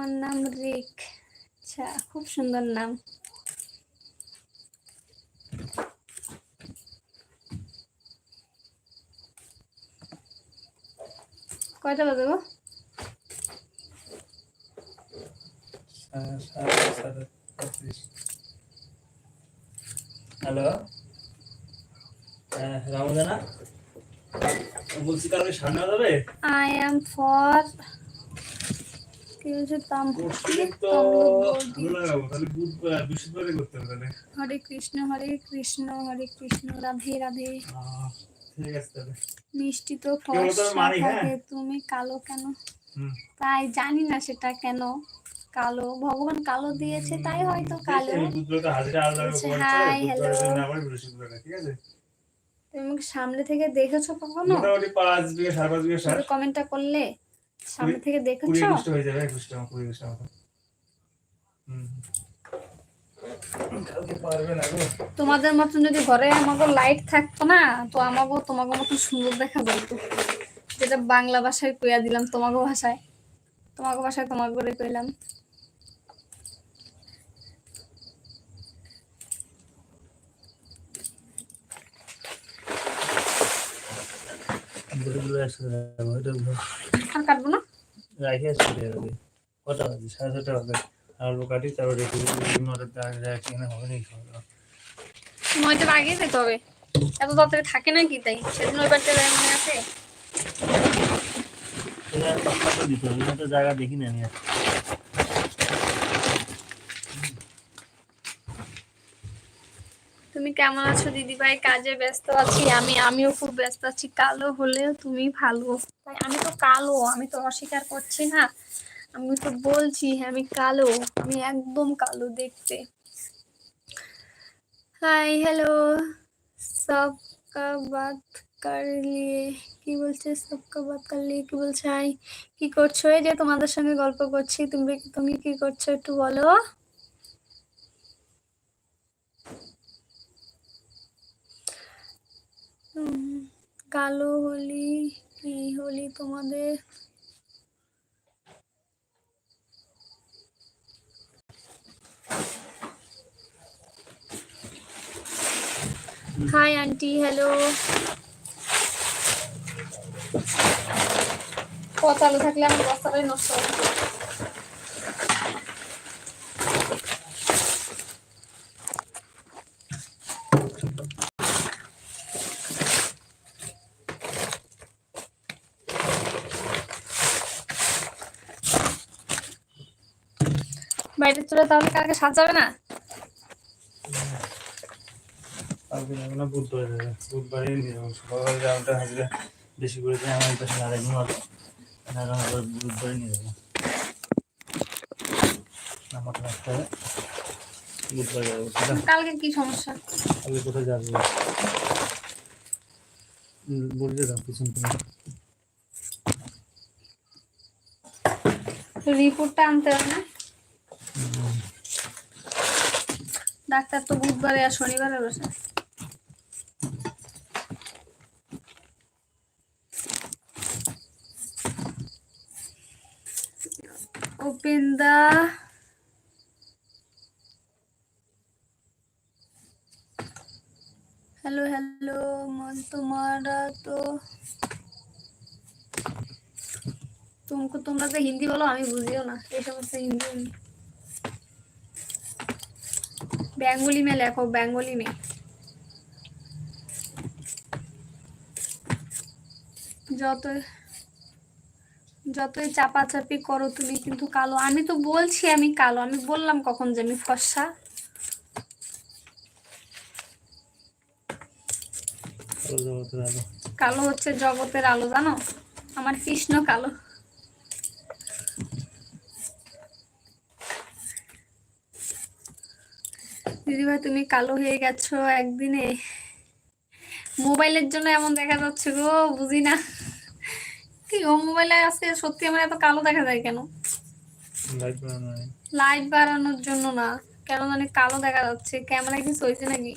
আমার নাম রিক। আচ্ছা, খুব সুন্দর নাম। কয়টা বাজে গো? হ্যালো, রামজানা বলছি, কালকে সামনে যাবে? আই এম ফর হরে কৃষ্ণ হরে কৃষ্ণ হরে কৃষ্ণ রাধে রাধে। ঠিক আছে তাহলে। মিষ্টি তো ফর্সা থাকে, তুমি কালো কেন? তাই জানি না সেটা কেন কালো, ভগবান কালো দিয়েছে তাই হয়তো কালো। হাই হ্যালো, তুমি আমাকে সামনে থেকে দেখেছো কখনো? মোটামুটি 5 বিঘা 5.5 বিঘা সার। কমেন্টটা করলে সামনে থেকে দেখেছো? 20 হয়ে যাবে, 21 মতো। তোমাদের মতন যদি ঘরে আমাকে লাইট থাকতো না, তো আমাকে তোমাকে মতন সুন্দর দেখা বলতো। যেটা বাংলা ভাষায় কইয়া দিলাম, তোমাকে ভাষায় তোমাকে করে কইলাম। আর কাটবো না, কটা বাজে? 6:30 বাজে। আলু কাটি, তারপর রেখে নয়টার আগে যেতে হবে, এত তাড়াতাড়ি থাকে না কি? তাই সেদিন ওই বাড়িতে মনে আছে। জায়গা দেখি না আমি। তুমি কেমন আছো দিদি ভাই? কাজে ব্যস্ত আছি আমিও খুব ব্যস্ত আছি। কালো হলেও তুমি ভালো। তাই আমি তো কালো, আমি তো অস্বীকার করছি না, আমি তো বলছি আমি কালো, আমি একদম কালো দেখতে। হাই হ্যালো, সবকা বাত কর লিয়ে কি বলছে? সবকা বাত কর লিয়ে কি বলছে? হাই, কি করছো? এই যে তোমাদের সঙ্গে গল্প করছি। তুমি কি করছো একটু বলো। কালো হলি কি হলি তোমাদের? Hi aunty, hello. কথা আলো থাকলে আমার বস্তাটাই নষ্ট হবে। বাইরে চলে তাহলে কালকে সাজাবে না? বুধবারে হাজিরা বেশি করে আমার পাশে আরেকদিন হবে, বুধবারে নিয়ে যাবো। আমার রাখতে হবে, বুধবারে যাবো। কালকে কি সমস্যা? কালকে কোথায় যাবো বলতে দাও পিছন তুমি। রিপোর্টটা আনতে হবে না? ডাক্তার তো বুধবারে আর শনিবারে বসে। ওপেন দা হ্যালো হ্যালো মন তোমারা তো তোমরা তো হিন্দি বলো, আমি বুঝিও না এই সমস্ত হিন্দি। বেঙ্গলি মে লেখো, বেঙ্গলি মে। যতই চাপাচাপি করো তুমি কিন্তু কালো। আমি তো বলছি আমি কালো, আমি বললাম কখন যে আমি ফর্সা? কালো হচ্ছে জগতের আলো, জানো? আমার কৃষ্ণ কালো। দিদিভাই তুমি কালো হয়ে গেছো একদিনে, মোবাইলের জন্য এমন দেখা যাচ্ছে গো, বুঝি না কি ও মোবাইলে আজকে সত্যি আমার এত কালো দেখা যায় কেন? লাইট বাড়ানোর জন্য না, কেন জানি কালো দেখা যাচ্ছে। ক্যামেরা কিছু হয়েছে নাকি?